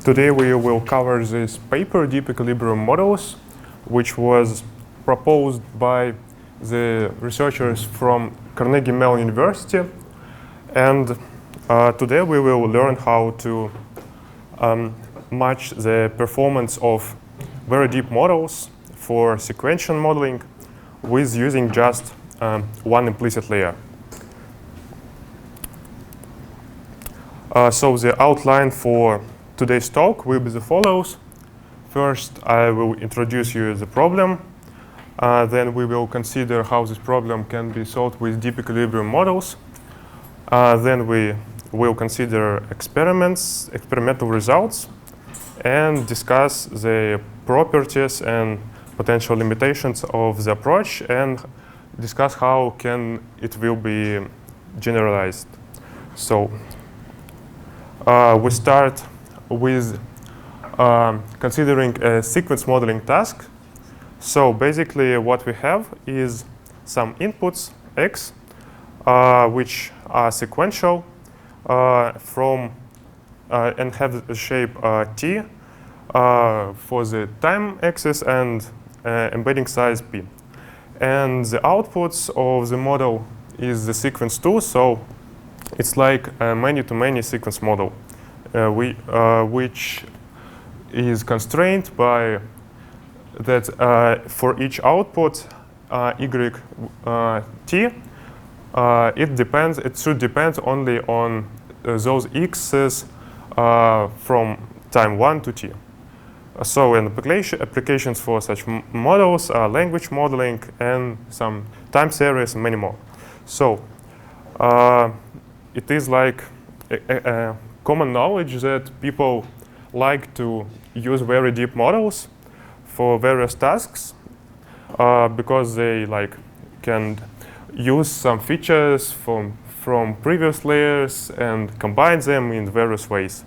Today we will cover this paper, Deep Equilibrium Models, which was proposed by the researchers from Carnegie Mellon University. And today we will learn how to match the performance of very deep models for sequential modeling with using just one implicit layer. So the outline for today's talk will be the follows. First, I will introduce you the problem. Then we will consider how this problem can be solved with deep equilibrium models. Then we will consider experimental results, and discuss the properties and potential limitations of the approach, and discuss how it will be generalized. So we start with considering a sequence modeling task. So basically what we have is some inputs x, which are sequential and have the shape t for the time axis and embedding size p. And the outputs of the model is the sequence 2, so it's like a many-to-many sequence model, which is constrained by that for each output y t, it should depend only on those x's from time 1 to t. So in applications for such models are language modeling and some time series and many more. So it is like a common knowledge that people like to use very deep models for various tasks because they can use some features from previous layers and combine them in various ways.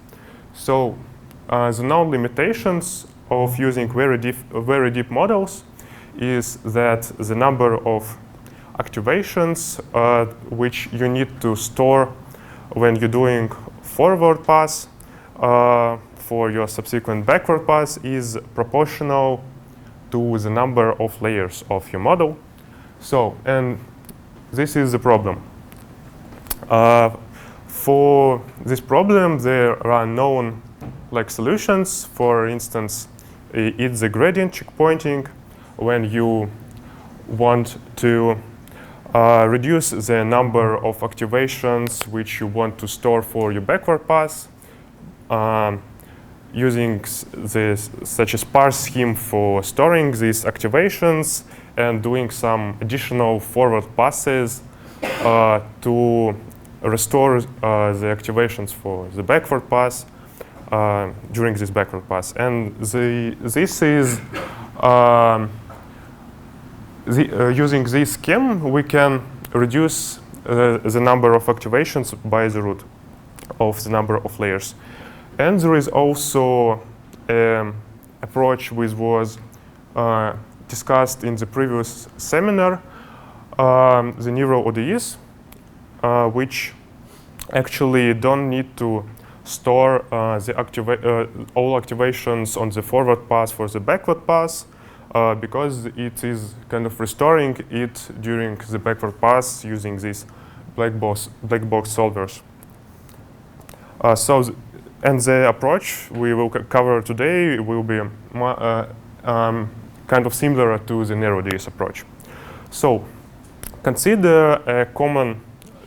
So the known limitations of using very deep models is that the number of activations which you need to store when you're doing forward pass for your subsequent backward pass is proportional to the number of layers of your model. So, and this is the problem. For this problem, there are known solutions. For instance, it's the gradient checkpointing when you want to reduce the number of activations which you want to store for your backward pass, using such a sparse scheme for storing these activations and doing some additional forward passes to restore the activations for the backward pass during this backward pass. And this is using this scheme, we can reduce the number of activations by the root of the number of layers. And there is also an approach which was discussed in the previous seminar, the neural ODEs, which actually don't need to store all activations on the forward pass for the backward pass, because it is kind of restoring it during the backward pass using these black box solvers. And the approach we will cover today will be kind of similar to the narrow ODEs approach. So consider a common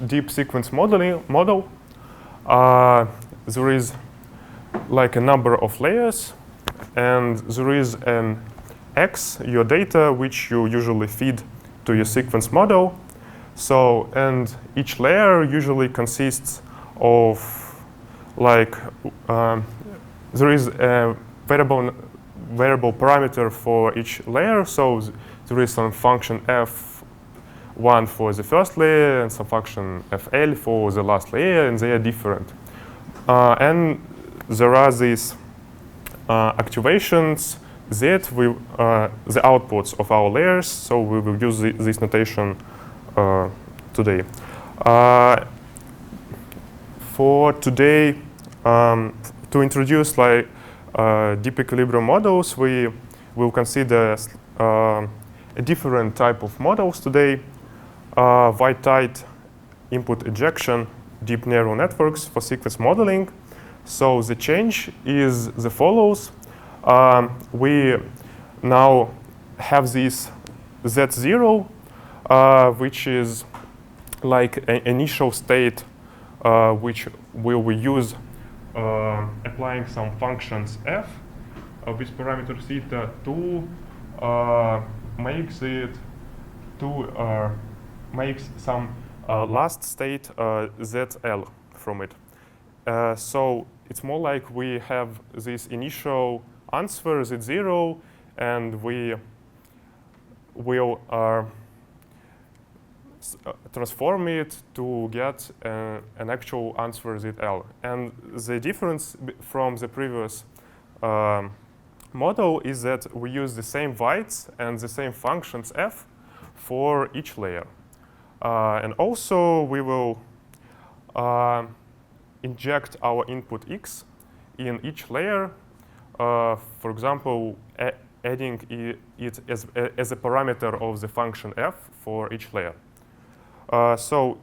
deep sequence model. There is a number of layers, and there is an X, your data, which you usually feed to your sequence model. So, and each layer usually consists of there is a variable parameter for each layer. So there is some function f1 for the first layer and some function fl for the last layer, and they are different. And there are these activations z with the outputs of our layers. So we will use this notation today. For today, to introduce deep equilibrium models, we will consider a different type of models today. White-tight input ejection, deep neural networks for sequence modeling. So the change is the follows. We now have this Z0, which is like an initial state which we use applying some functions f with parameter theta to makes some last state ZL from it. So it's more like we have this initial answer Z0, and we will transform it to get an actual answer ZL. And the difference from the previous model is that we use the same weights and the same functions f for each layer. And also we will inject our input x in each layer, for example, adding it as a parameter of the function f for each layer. So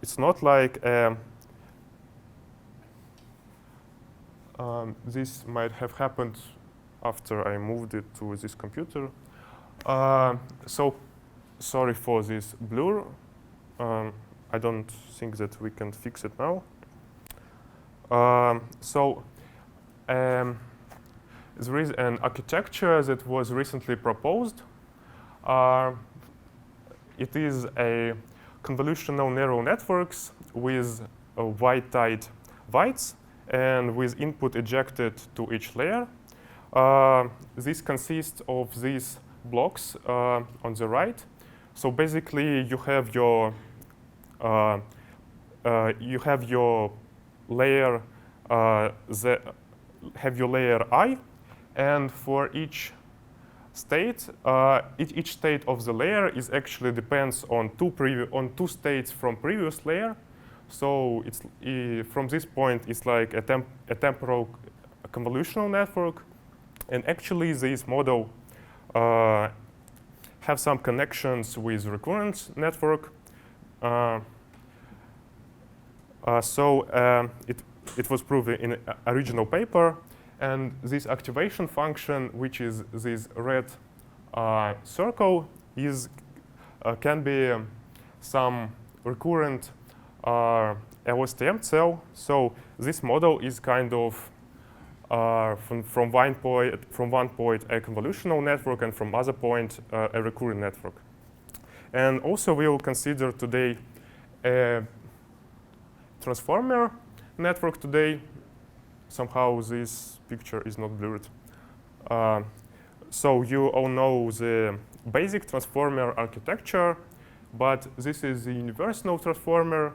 it's not like this might have happened after I moved it to this computer. So sorry for this blur. I don't think that we can fix it now. There is an architecture that was recently proposed. It is a convolutional neural networks with white-tight weights and with input ejected to each layer. This consists of these blocks on the right. So basically, you have your layer layer I, and for each state, each state of the layer is actually depends on two states from previous layer. So it's from this point, it's like a temporal convolutional network, and actually this model have some connections with recurrence network. It was proven in an original paper, and this activation function, which is this red circle, can be some recurrent LSTM cell. So this model is kind of from one point a convolutional network, and from other point a recurrent network. And also we will consider today a transformer network today. Somehow this picture is not blurred. So you all know the basic transformer architecture, but this is the universal transformer,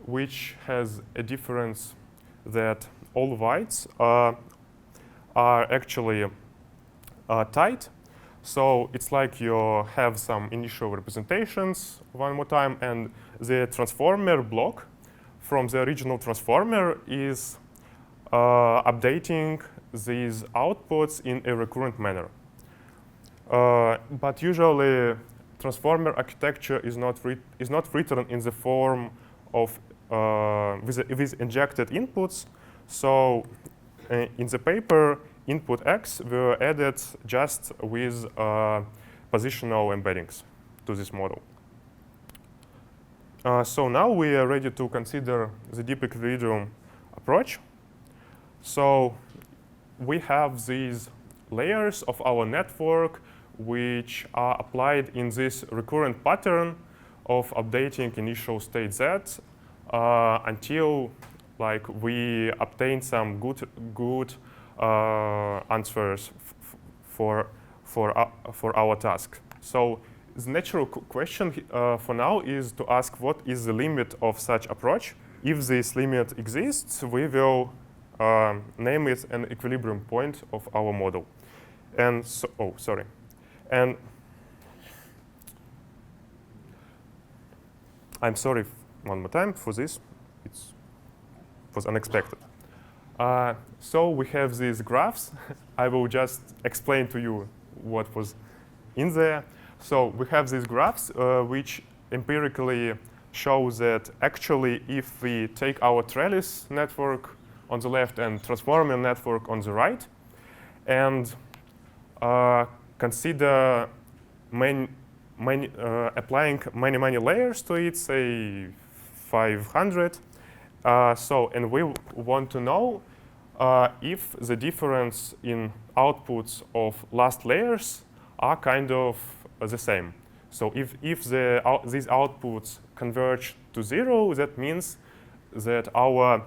which has a difference that all weights are actually tight. So it's like you have some initial representations one more time, and the transformer block from the original transformer is updating these outputs in a recurrent manner. But usually, transformer architecture is not written in the form of with injected inputs. So in the paper, input X were added just with positional embeddings to this model. So now we are ready to consider the deep equilibrium approach. So we have these layers of our network which are applied in this recurrent pattern of updating initial state Z until like we obtain some good answers for our task. So the natural question for now is to ask what is the limit of such approach. If this limit exists, we will name it an equilibrium point of our model. And so, and I'm sorry one more time for this. It was unexpected. So we have these graphs. I will just explain to you what was in there. So we have these graphs which empirically show that actually if we take our trellis network on the left and transformer network on the right and consider applying many layers to it, say 500. And we want to know if the difference in outputs of last layers are kind of the same. So if these outputs converge to 0, that means that our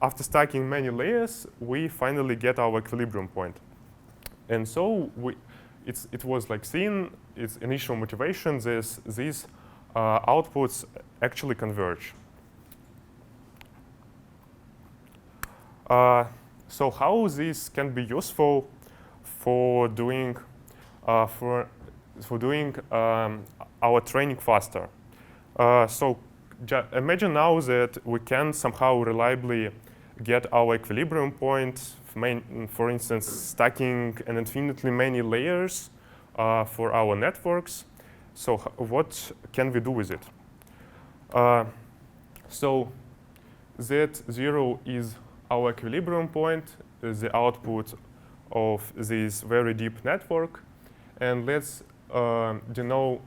after stacking many layers, we finally get our equilibrium point. And so it was like seen, its initial motivation, these outputs actually converge. So how this can be useful for doing our training faster? So imagine now that we can somehow reliably get our equilibrium point, for instance, stacking an infinitely many layers for our networks. So what can we do with it? So Z0 is our equilibrium point, the output of this very deep network. And let's denote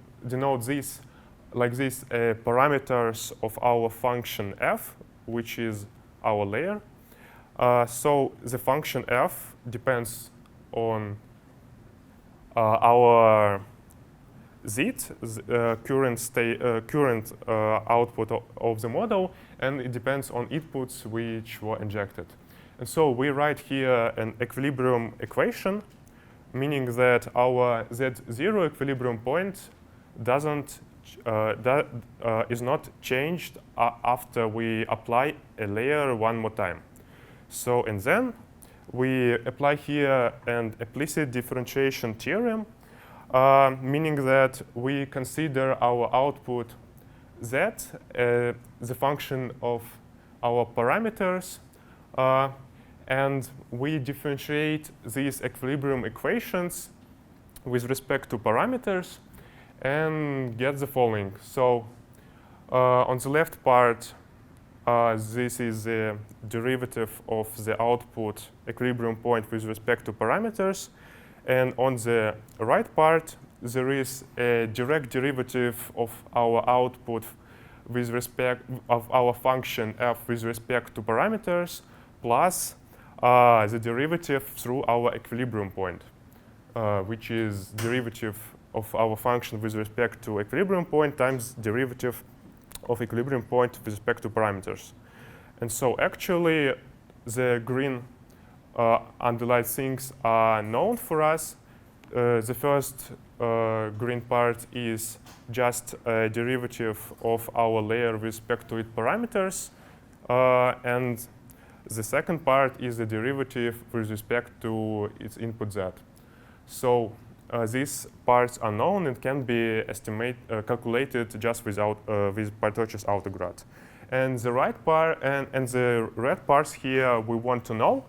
this like this parameters of our function f, which is our layer. So the function f depends on our z, current output of the model, and it depends on inputs which were injected. And so we write here an equilibrium equation, meaning that our Z0 equilibrium point is not changed after we apply a layer one more time. So, and then we apply here an implicit differentiation theorem, meaning that we consider our output Z the function of our parameters, and we differentiate these equilibrium equations with respect to parameters and get the following. So on the left part, this is the derivative of the output equilibrium point with respect to parameters. And on the right part, there is a direct derivative of our output with respect of our function f with respect to parameters plus the derivative through our equilibrium point, which is derivative of our function with respect to equilibrium point times derivative of equilibrium point with respect to parameters. And so actually the green underlined things are known for us. The first green part is just a derivative of our layer with respect to its parameters. And the second part is the derivative with respect to its input z. So these parts are known and can be calculated just with Partosch's autograd. And the right part and the red parts here we want to know.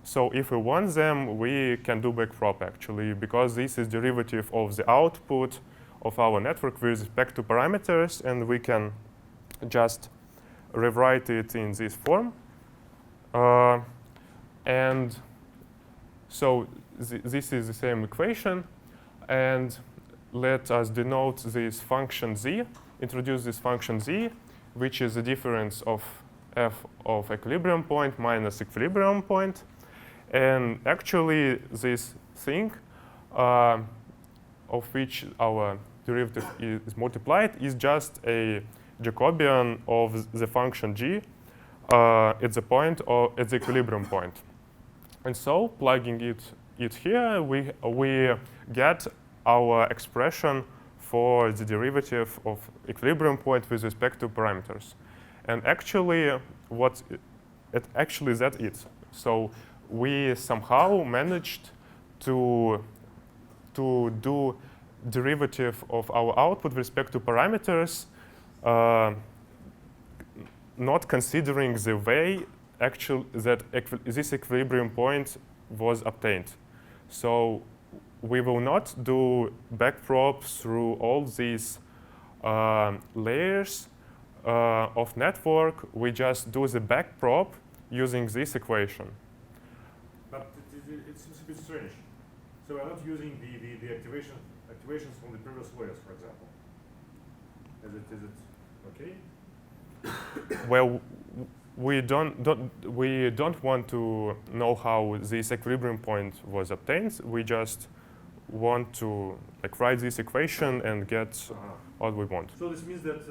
So if we want them, we can do backprop actually, because this is derivative of the output of our network with respect to parameters, and we can just rewrite it in this form. And so this is the same equation, and let us denote this function z, introduce this function z, which is the difference of f of equilibrium point minus equilibrium point. And actually this thing of which our derivative is multiplied is just a Jacobian of the function g at the point or at the equilibrium point. And so plugging it here, we get our expression for the derivative of equilibrium point with respect to parameters. And actually, that is. So we somehow managed to do derivative of our output with respect to parameters not considering the way that this equilibrium point was obtained. So we will not do backprop through all these layers of network. We just do the backprop using this equation. But it seems a bit strange. So we're not using the activations from the previous layers, for example. Is it okay? Well, we don't want to know how this equilibrium point was obtained. We just want to write this equation and get what we want. So this means that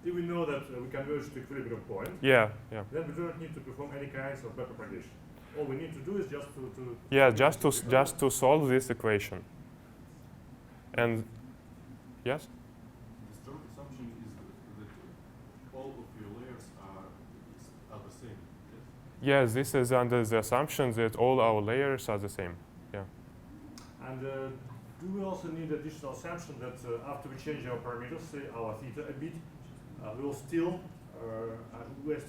if we know that we converge to equilibrium point, yeah, then we do not need to perform any kinds of backpropagation. All we need to do is just to solve this equation. And yes. The strong assumption is that all of your layers are the same. Yes, this is under the assumption that all our layers are the same. Yeah. And do we also need additional assumption that after we change our parameters, say our theta a bit, we are still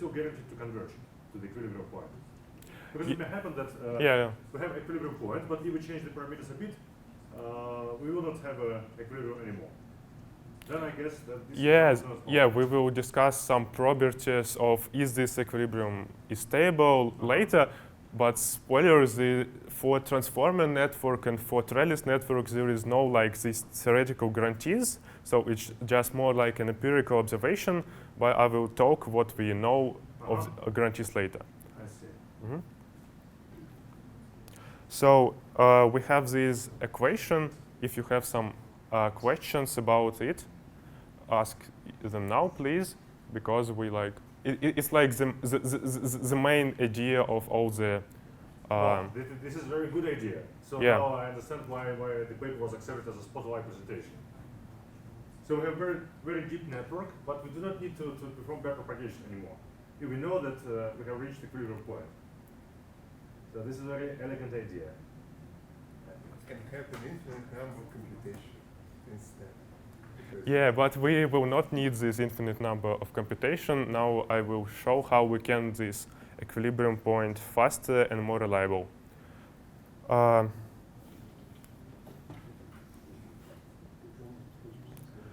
guaranteed to converge to the equilibrium point? Because it may happen that we have equilibrium point, but if we change the parameters a bit, we will not have an equilibrium anymore. Then I guess that this we will discuss some properties of is this equilibrium is stable later. But spoilers, for transformer network and for trellis networks, there is no these theoretical guarantees. So it's just more like an empirical observation. But I will talk what we know of guarantees later. I see. Mm-hmm. So we have this equation. If you have some questions about it, ask them now, please, because we it's like the main idea of all the. This is a very good idea. So now I understand why the paper was accepted as a spotlight presentation. So we have very deep network, but we do not need to perform backpropagation anymore. If we know that we have reached the equilibrium point. So this is a very elegant idea. Can have an infinite number of computation instead. Yeah, but we will not need this infinite number of computation. Now I will show how we can this equilibrium point faster and more reliable.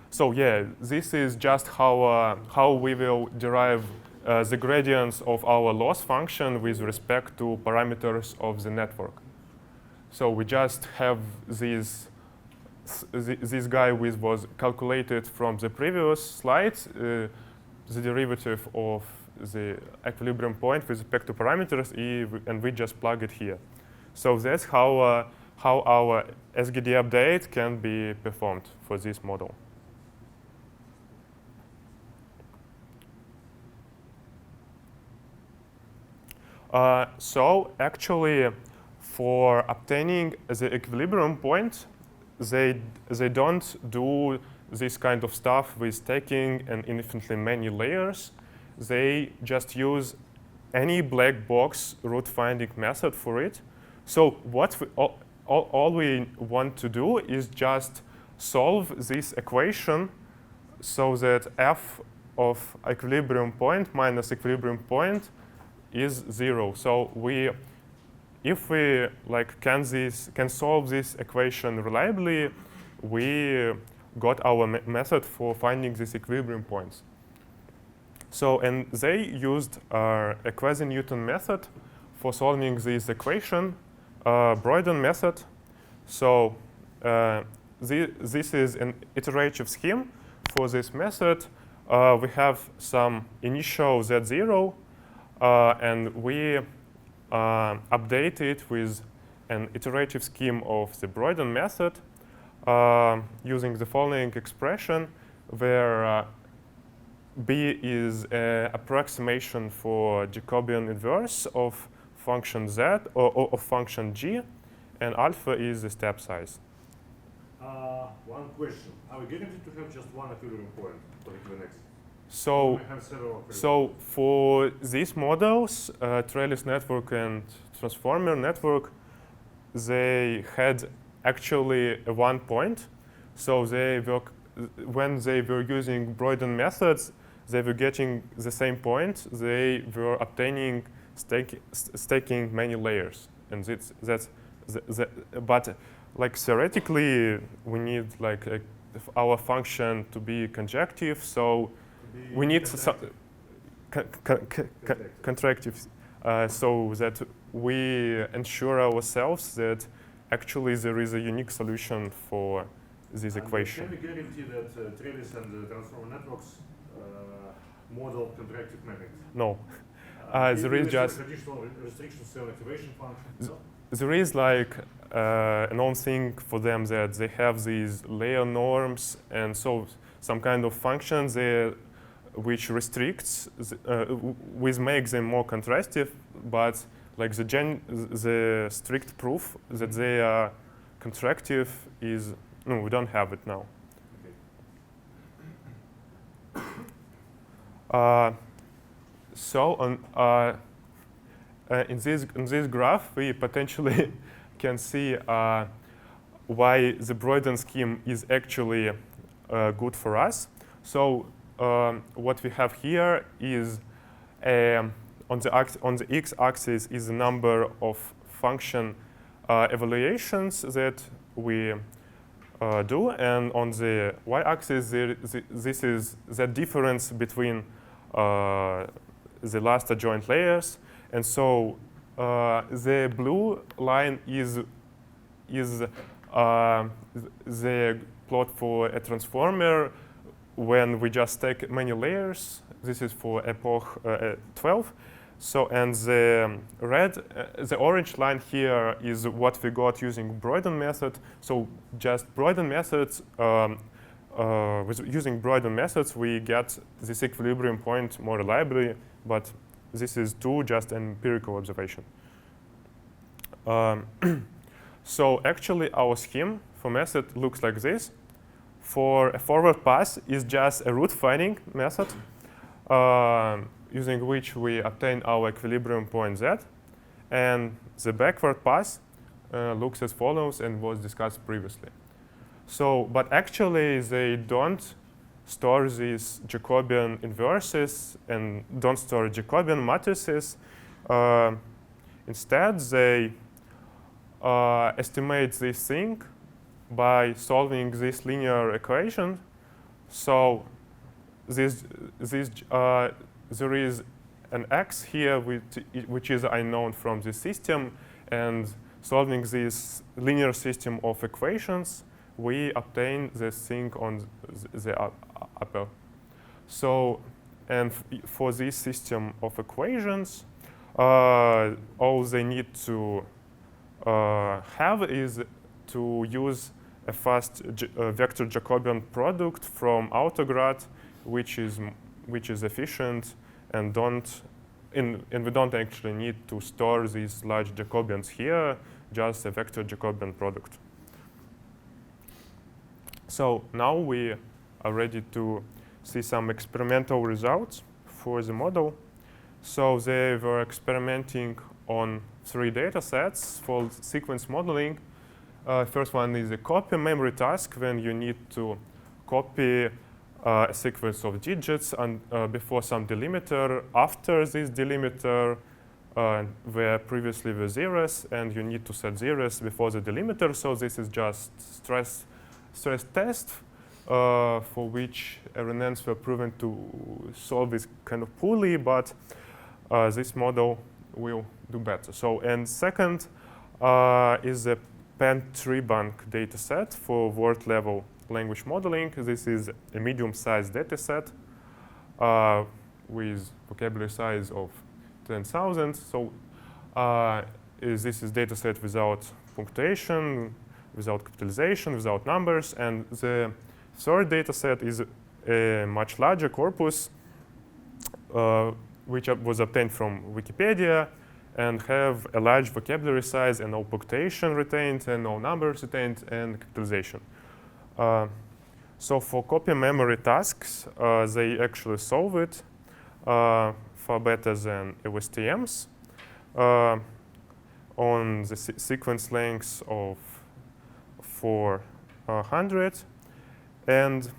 So yeah, this is just how we will derive the gradients of our loss function with respect to parameters of the network. So we just have this guy which was calculated from the previous slides, the derivative of the equilibrium point with respect to parameters, and we just plug it here. So that's how our SGD update can be performed for this model. So actually, for obtaining the equilibrium point, they don't do this kind of stuff with taking an infinitely many layers. They just use any black box root finding method for it. So what all we want to do is just solve this equation so that f of equilibrium point minus equilibrium point is 0. So if we can solve this equation reliably, we got our method for finding these equilibrium points. So, and they used a quasi-Newton method for solving this equation, Broyden method. So this is an iterative scheme for this method. We have some initial Z0, and we update it with an iterative scheme of the Broyden method using the following expression, where B is an approximation for Jacobian inverse of function Z or of function G, and alpha is the step size. One question. Are we guaranteed to have just one equilibrium point for the Equinix? So for these models, trellis network and transformer network, they had actually a 1 point. So they were, when they were using Broyden methods, they were getting the same point. They were obtaining staking many layers, and that's but like theoretically we need like our function to be conjective, so we need some contractive, so that we ensure ourselves that actually there is a unique solution for this equation. Can we guarantee that Travis and transformer networks model contractive metrics? No. There is just traditional restriction cell activation function. No? There is like a known thing for them that they have these layer norms, and so some kind of function there which restricts, which makes them more contrastive, but like the strict proof that they are contractive is, no, we don't have it now. Okay. So on in this graph, we potentially can see why the Broyden scheme is actually good for us. So what we have here is on the x-axis is the number of function evaluations that we do, and on the y-axis this is the difference between the last adjoint layers. And so the blue line is the plot for a transformer when we just take many layers. This is for epoch 12. So, and the the orange line here is what we got using Broyden method. So just Broyden methods, using Broyden methods, we get this equilibrium point more reliably, but this is just an empirical observation. So actually our scheme for method looks like this. For a forward pass is just a root finding method using which we obtain our equilibrium point Z. And the backward pass looks as follows and was discussed previously. So, but actually they don't store these Jacobian inverses and don't store Jacobian matrices. Instead, they estimate this thing by solving this linear equation. So there is an x here which is unknown from the system, and solving this linear system of equations, we obtain this thing on the upper. So, and for this system of equations, all they need to have is to use a fast vector Jacobian product from autograd, which is efficient and we don't actually need to store these large Jacobians here, just a vector Jacobian product. So now we are ready to see some experimental results for the model. So they were experimenting on 3 data sets for sequence modeling. First one is a copy memory task, when you need to copy a sequence of digits and before some delimiter. After this delimiter, where previously were zeros, and you need to set zeros before the delimiter. So this is just stress test for which RNNs were proven to solve this kind of poorly, but this model will do better. So, and second is a Penn-Trebank data set for word level language modeling. This is a medium-sized data set with vocabulary size of 10,000. So this is data set without punctuation, without capitalization, without numbers. And the third data set is a much larger corpus, which was obtained from Wikipedia, and have a large vocabulary size and no punctuation retained and no numbers retained and capitalization. So for copy memory tasks, they actually solve it far better than LSTMs on the sequence lengths of 400. And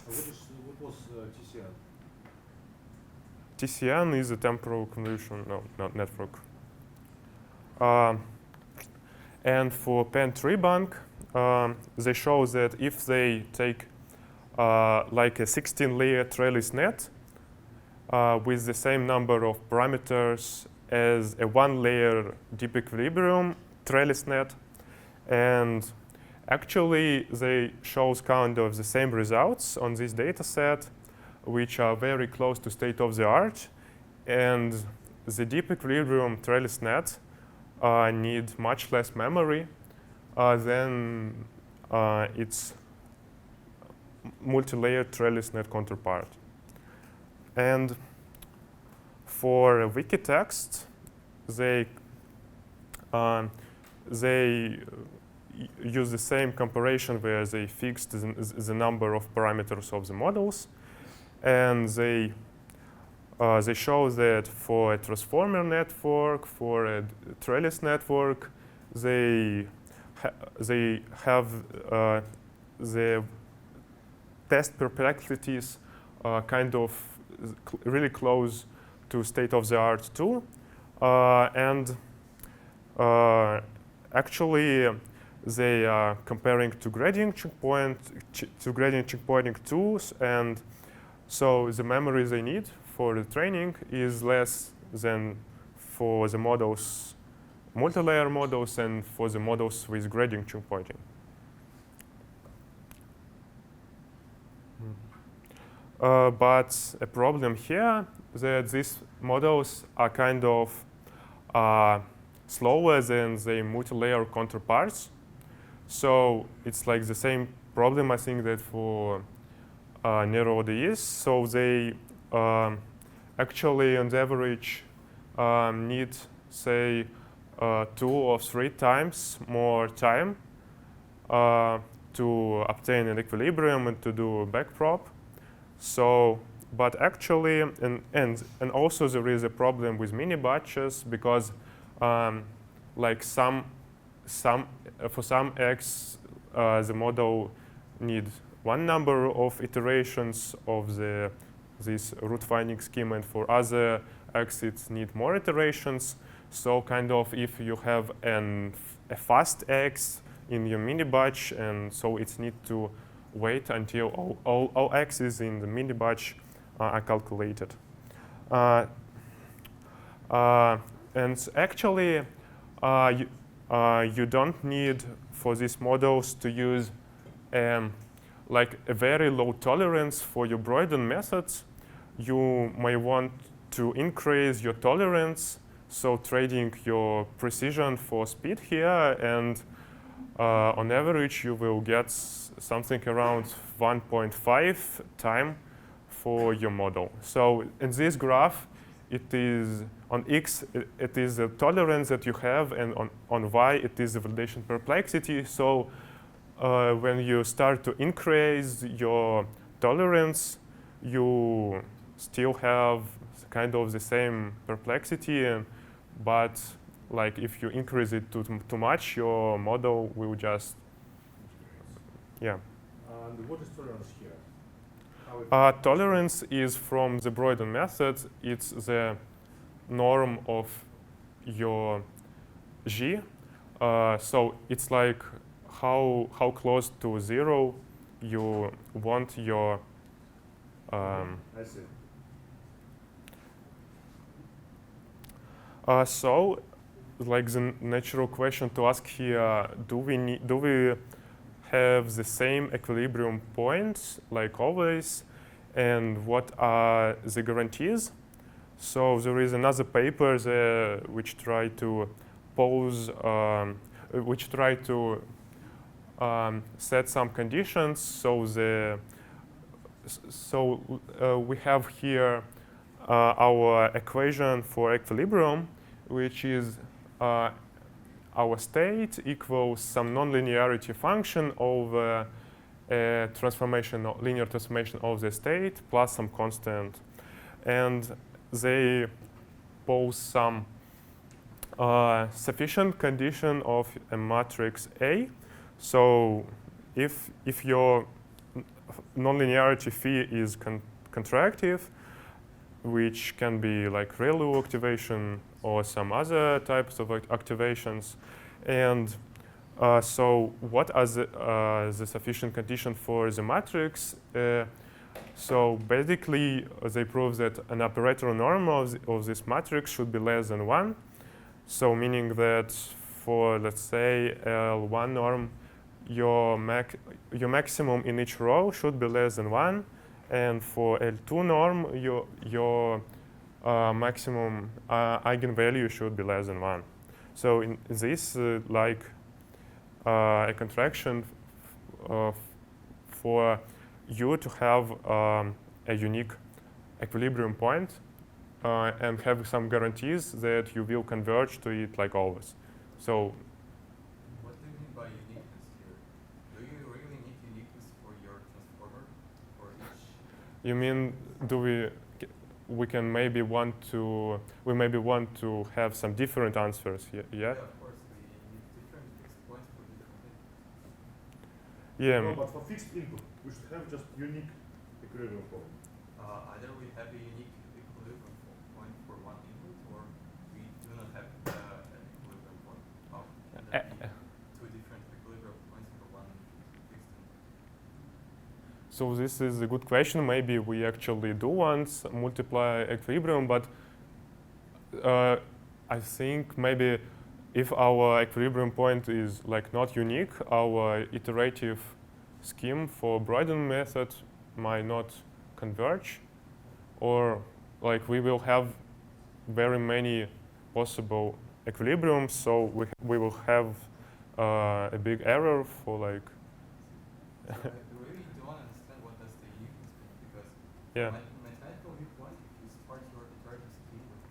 What was TCN? TCN is a temporal convolution network. And for Penn tree bank, they show that if they take like a 16-layer trellis net with the same number of parameters as a 1-layer deep equilibrium trellis net, and actually they shows kind of the same results on this data set, which are very close to state of the art, and the deep equilibrium trellis net need much less memory than its multi-layer trellis net counterpart. And for Wikitext, they use the same comparison where they fixed the number of parameters of the models, and they show that for a transformer network, for a trellis network, they have the test perplexities kind of really close to state of the art too, and actually they are comparing to gradient checkpointing tools, and so the memory they need for the training is less than for the models, multi-layer models, and for the models with gradient checkpointing. But a problem here that these models are kind of slower than the multi-layer counterparts. So it's like the same problem, I think, that for narrow ODEs. So they actually, on the average, need, say, 2 or 3 times more time to obtain an equilibrium and to do backprop. So, but actually, and also there is a problem with mini batches because, like for some x, the model need one number of iterations of this root finding scheme, and for other x it need more iterations. So kind of if you have a fast x in your mini batch, and so it's need to wait until all x's in the mini batch are calculated. And actually, you don't need for these models to use like a very low tolerance for your Broyden methods. You may want to increase your tolerance, so trading your precision for speed here, and on average you will get something around 1.5 time for your model. So in this graph, it is on x, it is the tolerance that you have, and on y, it is the validation perplexity. So when you start to increase your tolerance, you still have kind of the same perplexity, but like if you increase it too much, your model will just, yeah. And what is tolerance here? Tolerance is from the Broyden method. It's the norm of your G. So it's like how close to 0 you want your. I see. So, like the natural question to ask here: do we have the same equilibrium points like always, and what are the guarantees? So there is another paper there which try to pose, which try to set some conditions. So we have here our equation for equilibrium, which is our state equals some nonlinearity function over a linear transformation of the state plus some constant. And they pose some sufficient condition of a matrix A. So if your nonlinearity phi is contractive, which can be like ReLU activation or some other types of activations. And so what are the sufficient conditions for the matrix? So basically, they prove that an operator norm of this matrix should be less than 1. So meaning that for, let's say, L1 norm, your maximum in each row should be less than 1. And for L2 norm, your maximum eigenvalue should be less than 1. So in this, like a contraction for you to have a unique equilibrium point and have some guarantees that you will converge to it like always. So what do you mean by uniqueness here? Do you really need uniqueness for your transformer for each? you mean we can maybe want to have some different answers here? Yeah. Of course, we need different fixed points for different inputs. Yeah. No, but for fixed input, we should have just unique equilibrium point. Either we have a unique equilibrium point for one input, or we do not have an equilibrium point. How can there be two different equilibrium points for one fixed input? So this is a good question. Maybe we actually do want multiply equilibrium, but I think maybe if our equilibrium point is like not unique, our iterative scheme for Broyden method might not converge, or like we will have very many possible equilibriums, so we will have a big error for like. So I really don't understand what does the uniqueness mean, because Yeah. from a mathematical viewpoint, if you start your iterative scheme with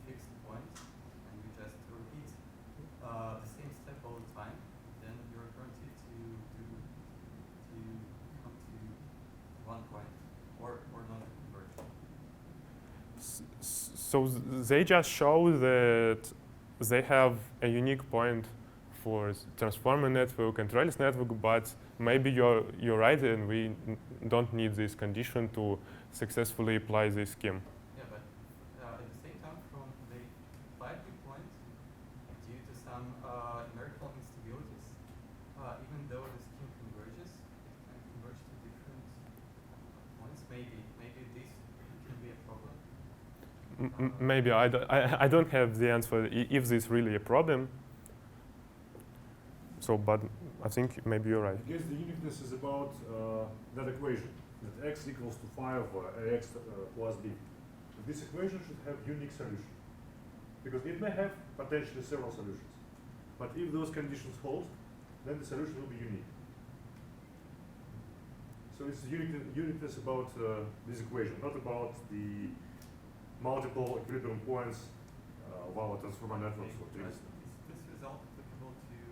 fixed points and you just repeat the same step all the time, then you're guaranteed to come to one point or not converge. So they just show that they have a unique point for transformer network and trellis network, but maybe you're right, and we don't need this condition to successfully apply this scheme. Yeah, but at the same time, from the applied viewpoint, due to some numerical instabilities, even though the scheme converges, it can converge to different points. Maybe this can be a problem. Maybe I don't have the answer if this is really a problem. So, but I think maybe you're right. I guess the uniqueness is about that equation, that x equals to 5 or ax plus b. This equation should have unique solution, because it may have potentially several solutions. But if those conditions hold, then the solution will be unique. So it's uniqueness about this equation, not about the multiple equilibrium points of our transformer networks or trees. Is this result applicable to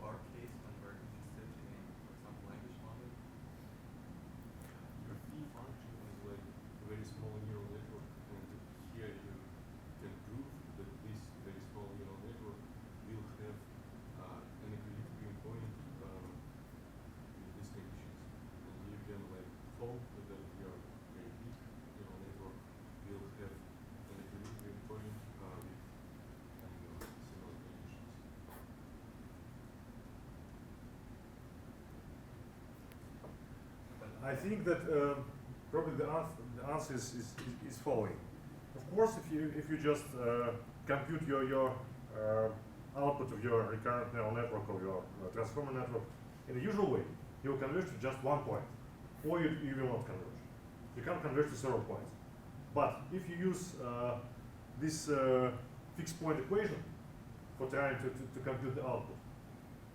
our case when we're interested in, for example, language modeling? Your fee function is like a very small neural network, and here you can prove that this very small neural network will have an equilibrium point with these conditions. And you can like hope that your very big neural network will have an equilibrium point with similar conditions. I think that probably the answer is following. Of course, if you just compute your output of your recurrent neural network or your transformer network in the usual way, you will converge to just one point, or you will not converge. You can't converge to several points. But if you use this fixed point equation for trying to compute the output,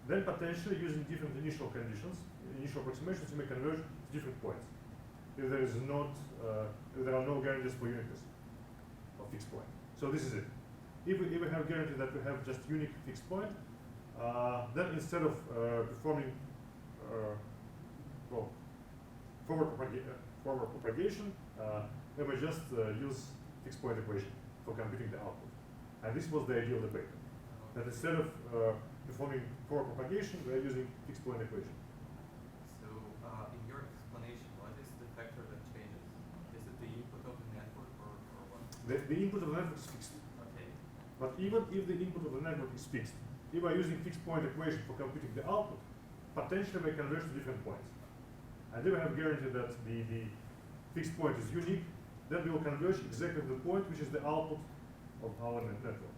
then potentially using different initial conditions, initial approximations, you may converge to different points. If there is not, if there are no guarantees for uniqueness of fixed point. So this is it. If we have guarantee that we have just unique fixed point, then instead of performing forward propagation, we may just use fixed point equation for computing the output. And this was the ideal debate. That instead of performing forward propagation, we are using fixed point equation. So, in your explanation, what is the factor that changes? Is it the input of the network or The input of the network is fixed. Okay. But even if the input of the network is fixed, if I'm using fixed point equation for computing the output, potentially we converge to different points. And if I have guaranteed that the fixed point is unique, then we will converge exactly to the point which is the output of our network.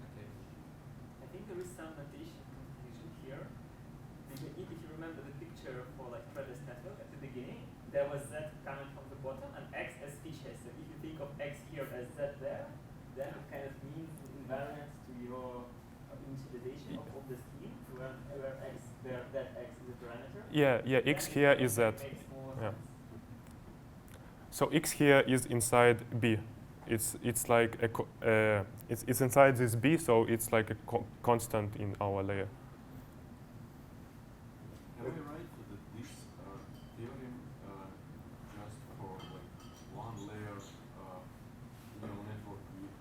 Okay. I think there is some notation confusion here. If you remember the picture for like threadless network at the beginning, there was Z coming from the bottom and X as features. So if you think of X here as Z there, then it kind of means an invariance to your initialization of the scheme, where that X is a parameter. Yeah, X here is that. Makes more Yeah. sense. So X here is inside B. It's like it's inside this B, so it's like a constant in our layer. Am I right that this theorem just for like one layer neural network with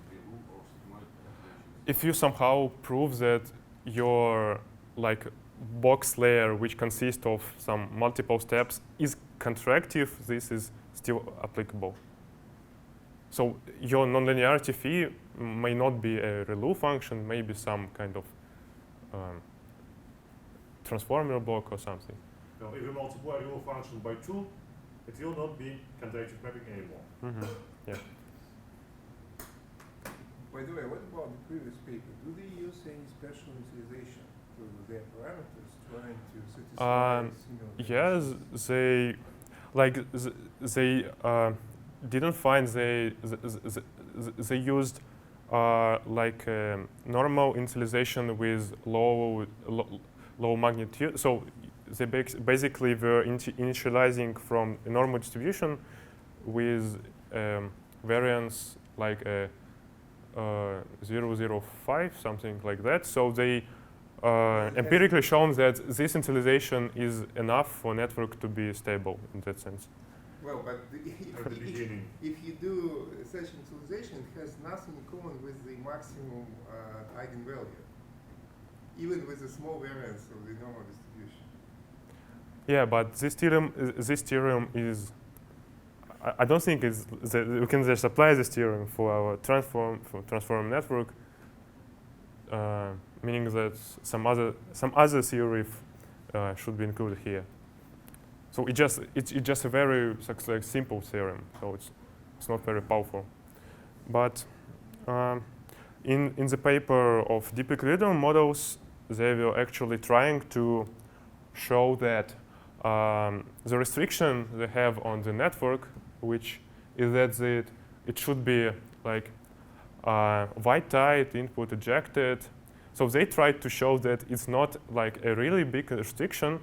say rule or sigmoid calculations? If you somehow prove that your like box layer, which consists of some multiple steps, is contractive, this is still applicable. So your nonlinearity phi may not be a ReLU function, maybe some kind of transformer block or something. Now, if we multiply a real function by 2, it will not be contractive mapping anymore. Mm-hmm. Yeah. By the way, what about the previous paper? Do they use any special initialization to their parameters trying to satisfy Yes, they didn't find they used like normal initialization with low magnitude. So they basically were initializing from a normal distribution with variance like 0.05, something like that. So they empirically shown that this initialization is enough for network to be stable in that sense. Well, but At the beginning. if you do such initialization, it has nothing in common with the maximum eigenvalue, even with a small variance of the normal distribution. Yeah, but this theorem is I don't think it's that we can just apply this theorem for our transform network, meaning that some other theory should be included here. So it's just a very like, simple theorem, so it's not very powerful. But in the paper of deep equilibrium models, they were actually trying to show that the restriction they have on the network, which is that it should be like white tight, input ejected. So they tried to show that it's not like a really big restriction.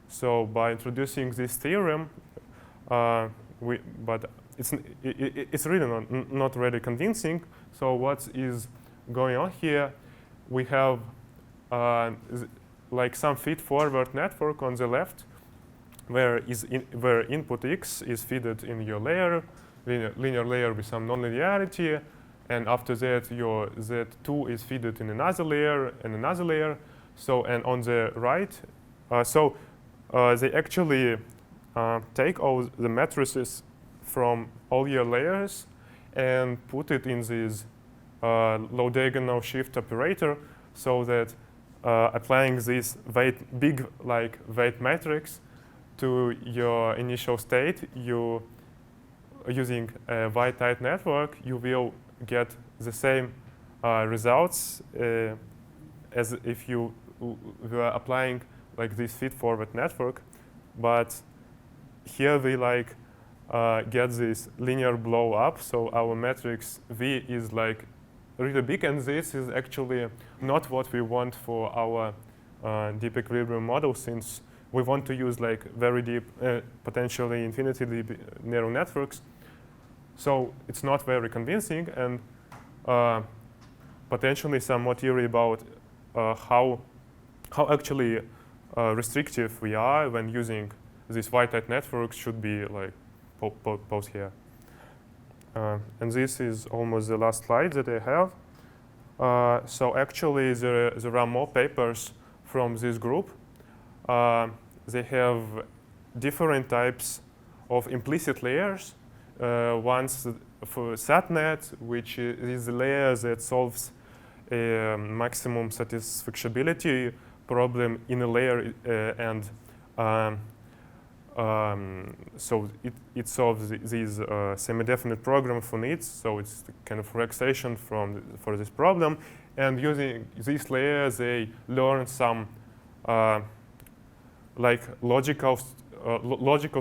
So by introducing this theorem, but it's really not really convincing. So what is going on here? We have like some feed-forward network on the left, where input x is fed in your layer, linear layer with some nonlinearity, and after that your Z2 is fed in another layer and another layer. So and on the right, they actually take all the matrices from all your layers and put it in this low diagonal shift operator, so that applying this big weight matrix to your initial state, using a white tight network, you will get the same results as if you were applying like this feed-forward network. But here we get this linear blow up, so our matrix V is like really big, and this is actually not what we want for our deep equilibrium model, since we want to use like very deep, potentially infinitely deep neural networks. So it's not very convincing, and potentially some more theory about how actually restrictive we are when using these white tight networks should be like posed here. And this is almost the last slide that I have. So actually there are more papers from this group. They have different types of implicit layers, once for SATnet, which is the layer that solves a maximum satisfactionability problem in a layer, and so it solves these semi-definite program for needs. So it's kind of relaxation for this problem. And using this layer, they learn some like logical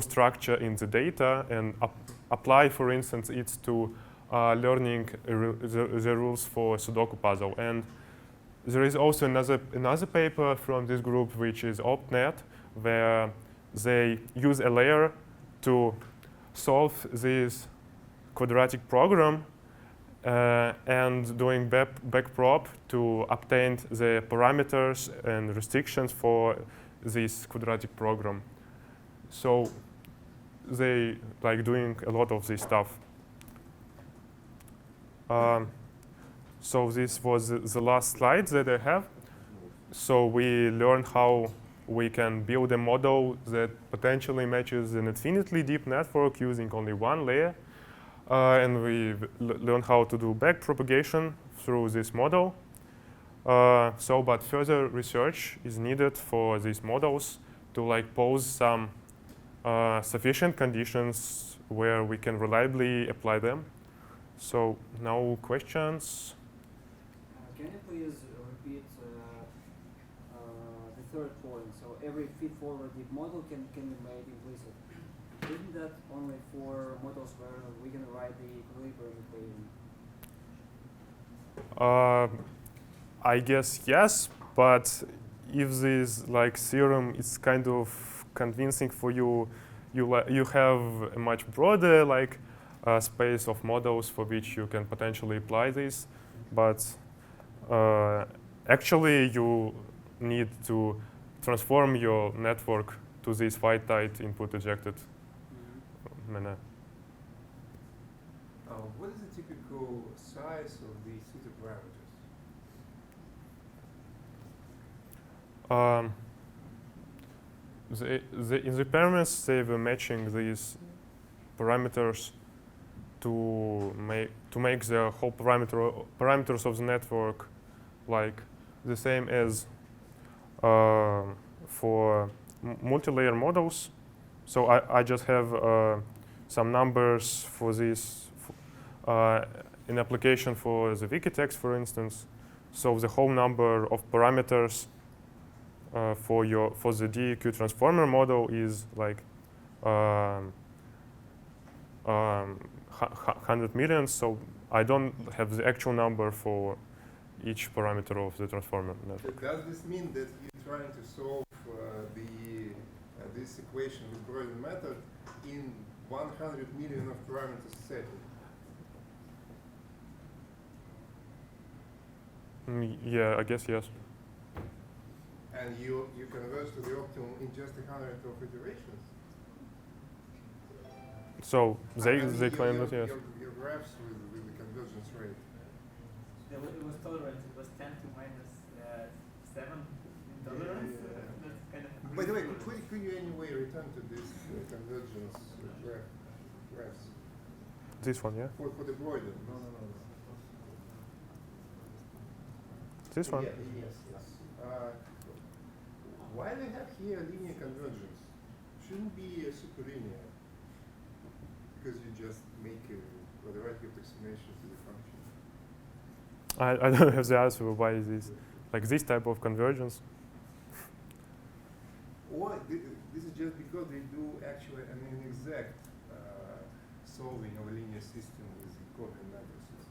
structure in the data and apply, for instance, it to learning the rules for Sudoku puzzle. And there is also another paper from this group, which is OptNet, where they use a layer to solve this quadratic program and doing backprop to obtain the parameters and restrictions for this quadratic program. So they like doing a lot of this stuff. So this was the last slide that I have. So we learned how we can build a model that potentially matches an infinitely deep network using only one layer. And we learned how to do backpropagation through this model. But further research is needed for these models to like pose some sufficient conditions where we can reliably apply them. So now questions? Can you please repeat the third point? So every feed-forward deep model can be made implicit. Isn't that only for models where we can write the equilibrium equation? I guess yes, but if this like theorem is kind of convincing for you, you have a much broader like space of models for which you can potentially apply this. But actually, you need to transform your network to this white-tight input-ejected manner. What is the typical size of the theta parameters? In the pyramids, they were matching these parameters to make the whole parameters of the network like the same as for multi-layer models. So I just have some numbers for this in application for the Wikitext, for instance. So the whole number of parameters for the DEQ transformer model is like 100 million. So I don't have the actual number for each parameter of the transformer network. Does this mean that you're trying to solve this equation with Breuer method in 100 million of parameters set? Yeah, I guess yes. And you converge to the optimum in just 100 of iterations? So they claim that yes. Your graphs with the convergence rate. It was tolerance. It was 10 to minus 7 in tolerance. That's kind of. By the way, could you anyway return to this convergence graphs? This one, yeah. For the Breuer? No. This one. Yeah, yes. Why we have here linear convergence? Shouldn't be superlinear, because you just make a quadratic approximation to the function. I don't have the answer why is this like this type of convergence. Or this is just because they do actually an inexact solving of a linear system with Jacobian matrices.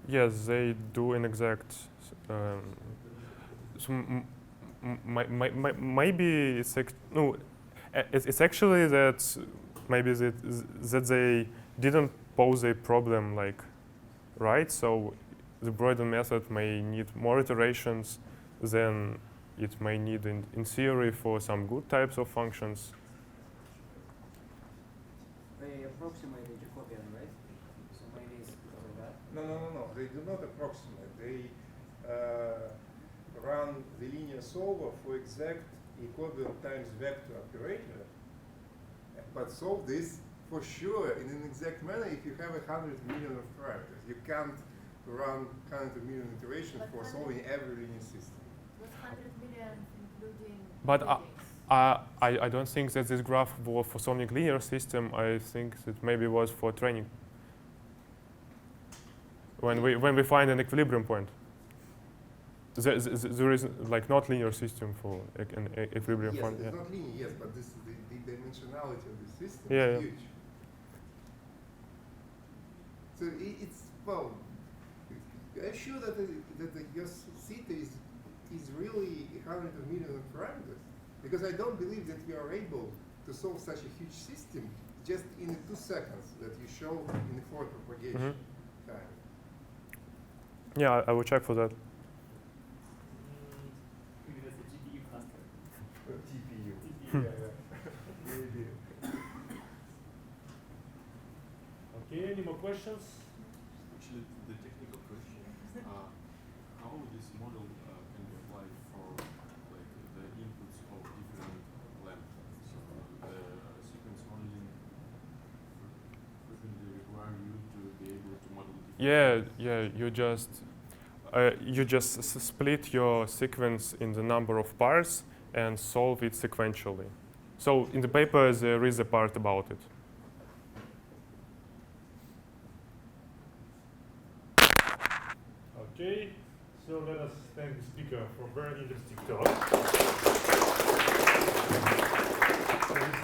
Yes, they do an exact. So maybe it's it's actually that maybe that they didn't pose a problem like right. So the Breuer method may need more iterations than it may need in theory for some good types of functions. They approximate the Jacobian, right? So maybe it's because of that. No. They do not approximate. They run the linear solver for exact Jacobian times vector operator, but solve this for sure, in an exact manner, if you have 100 million of parameters, you can't run 100 million iterations But for 100 solving every linear system. Was 100 million including But readings? I don't think that this graph was for solving linear system. I think that maybe was for training. When we find an equilibrium point, there is like not linear system for an equilibrium Yes, point. it's Yeah. not linear, yes, but this is the dimensionality of the system Yeah, is yeah. huge. So it's, well, I'm sure that your theta is really 100 million of parameters. Because I don't believe that you are able to solve such a huge system just in the 2 seconds that you show in the forward propagation time. Yeah, I will check for that. Maybe that's a GPU cluster. TPU. GPU. Maybe. Okay, any more questions? Actually, the technical question, how this model can be applied for like the inputs of different lengths? So the sequence modeling frequently require you to be able to model different lengths. You just split your sequence in the number of parts and solve it sequentially. So in the paper there is a part about it. Okay, so let us thank the speaker for a very interesting talk.